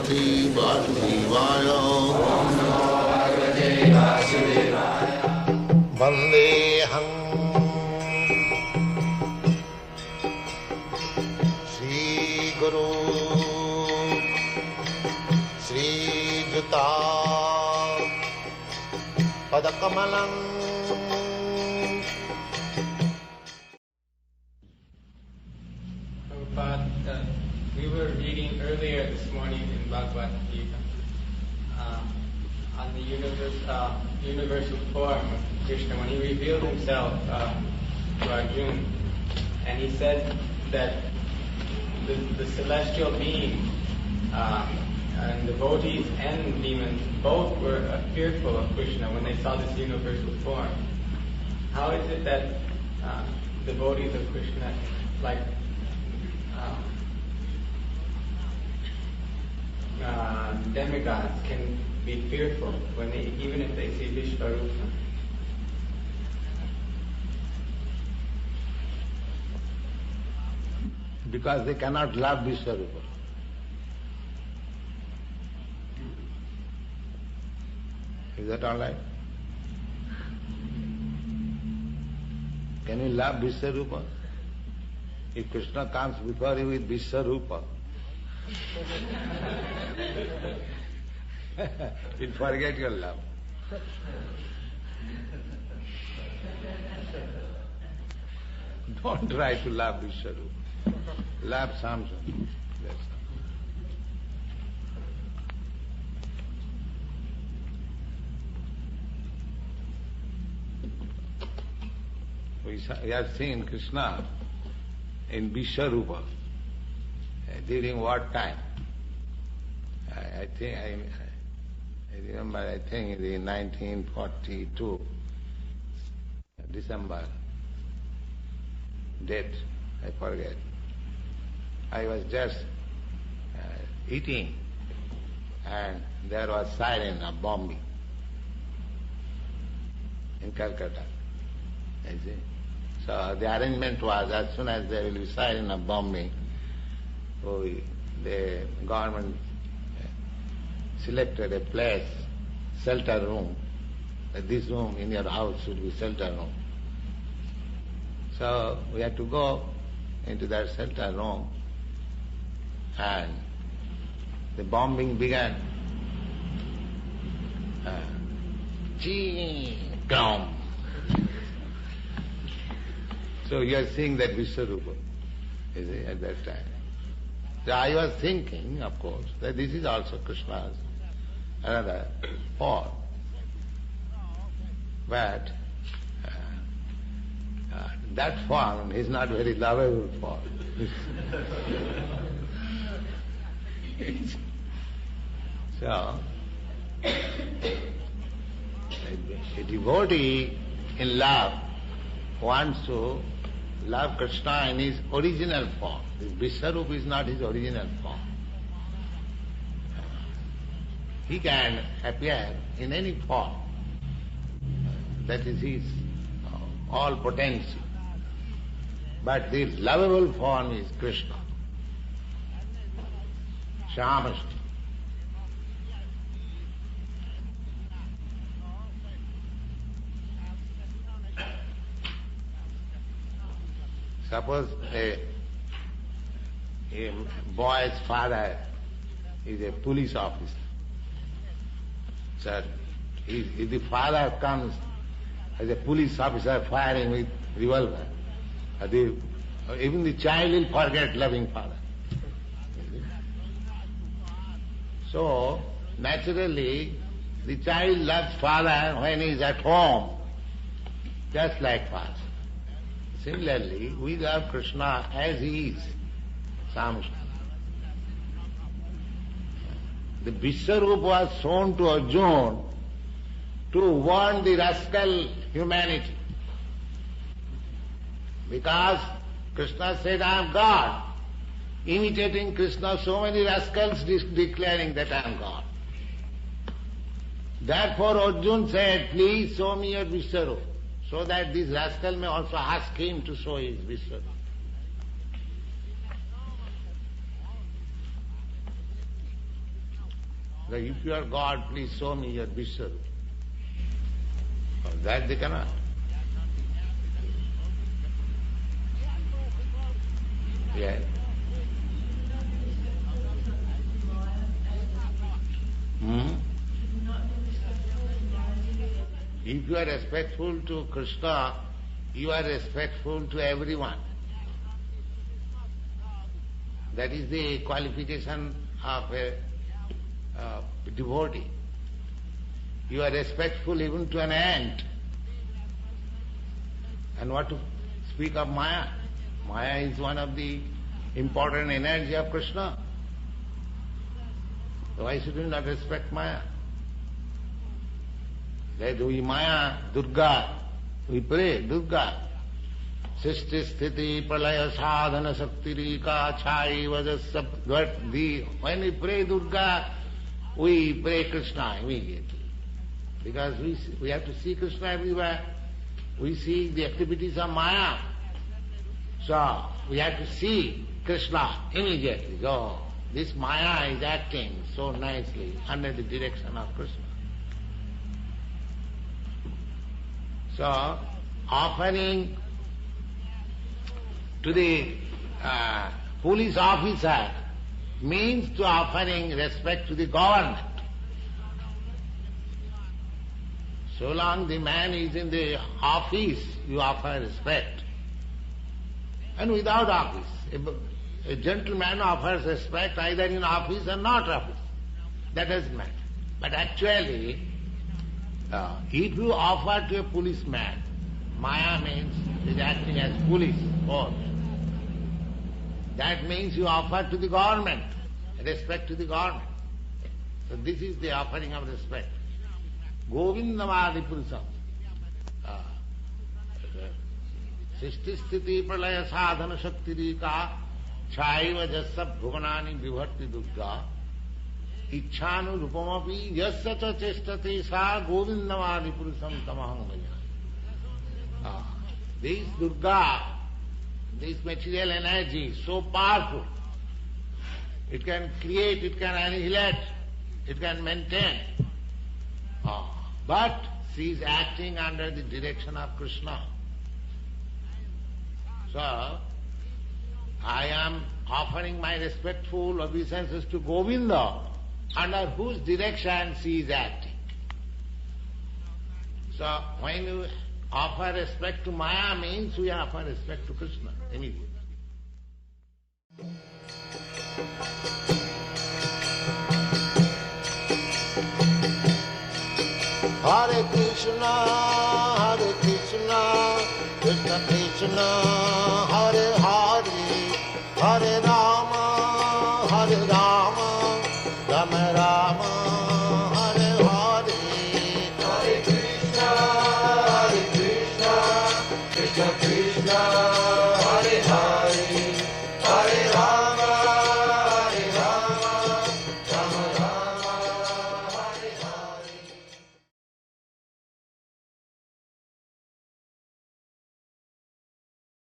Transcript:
Bhagavate Vasudevaya. Vandeham Shri Guru Shri Juta Padakamalam. We were reading earlier this morning in Bhagavad Gita on the universal form of Krishna when he revealed himself to Arjuna, and he said that the celestial beings and devotees and demons both were fearful of Krishna when they saw this universal form. How is it that devotees of Krishna, like demigods, can be fearful when even if they see Vishvarupa? Because they cannot love Vishvarupa. Is that all right? Can you love Vishvarupa? If Krishna comes before you with Vishvarupa, you'll forget your love. Don't try to love Vishvarupa. Love Samson. That's all. We have seen Krishna in Vishvarupa. During what time? I remember, I think in 1942, December, date, I forget. I was just eating and there was siren of bombing in Calcutta. I see. So the arrangement was as soon as there will be siren of bombing, so the government selected a place, shelter room. This room in your house should be shelter room. So we had to go into that shelter room, and the bombing began. Gong. So you are seeing that Vishvarupa, is it, at that time. So I was thinking, of course, that this is also Krishna's another form. But that form is not very lovable form. So, a devotee in love wants to love Krishna in his original form. This Vishvarupa is not his original form. He can appear in any form. That is his all potency. But the lovable form is Krishna. Shamashti. Suppose a boy's father is a police officer. So if the father comes as a police officer firing with revolver, even the child will forget loving father. So, naturally, the child loves father when he is at home, just like father. Similarly, we love Krishna as he is, Samashti. The Vishvarupa was shown to Arjuna to warn the rascal humanity. Because Krishna said, I am God. Imitating Krishna, so many rascals declaring that I am God. Therefore Arjuna said, please show me your Vishvarupa, so that this rascal may also ask him to show his Vishvarupa. that if you are God, please show me your Vishwarup. That they cannot. Yes. If you are respectful to Krishna, you are respectful to everyone. That is the qualification of a devotee. You are respectful even to an ant. And what to speak of Maya? Maya is one of the important energy of Krishna. So why should we not respect Maya? That we Maya, Durga, we pray, Durga. Sisti sthiti pralaya sadhana saktirika chai vajasya. When we pray Durga, we pray Krishna immediately. Because we have to see Krishna everywhere. We see the activities of Maya. So we have to see Krishna immediately. So this Maya is acting so nicely under the direction of Krishna. So offering to the police officer means to offering respect to the government. So long the man is in the office, you offer respect. And without office, a gentleman offers respect either in office or not office. That doesn't matter. But actually, if you offer to a policeman, Maya means is acting as police force. That means you offer to the government, respect to the government. So this is the offering of respect. Govindamadi Purusam. Sisti sthiti pralaya sadhana shaktirika chaiva jasya bhuvanani vibharti durga ichhanu rupamapi yasya cha chestate sa govindamadi purusam tamaham bhaja. This Durga, this material energy is so powerful. It can create, it can annihilate, it can maintain. But she is acting under the direction of Krishna. So, I am offering my respectful obeisances to Govinda, under whose direction she is acting. So, when you offer respect to Maya means we offer respect to Krishna immediately. Hare Krishna, Krishna Krishna,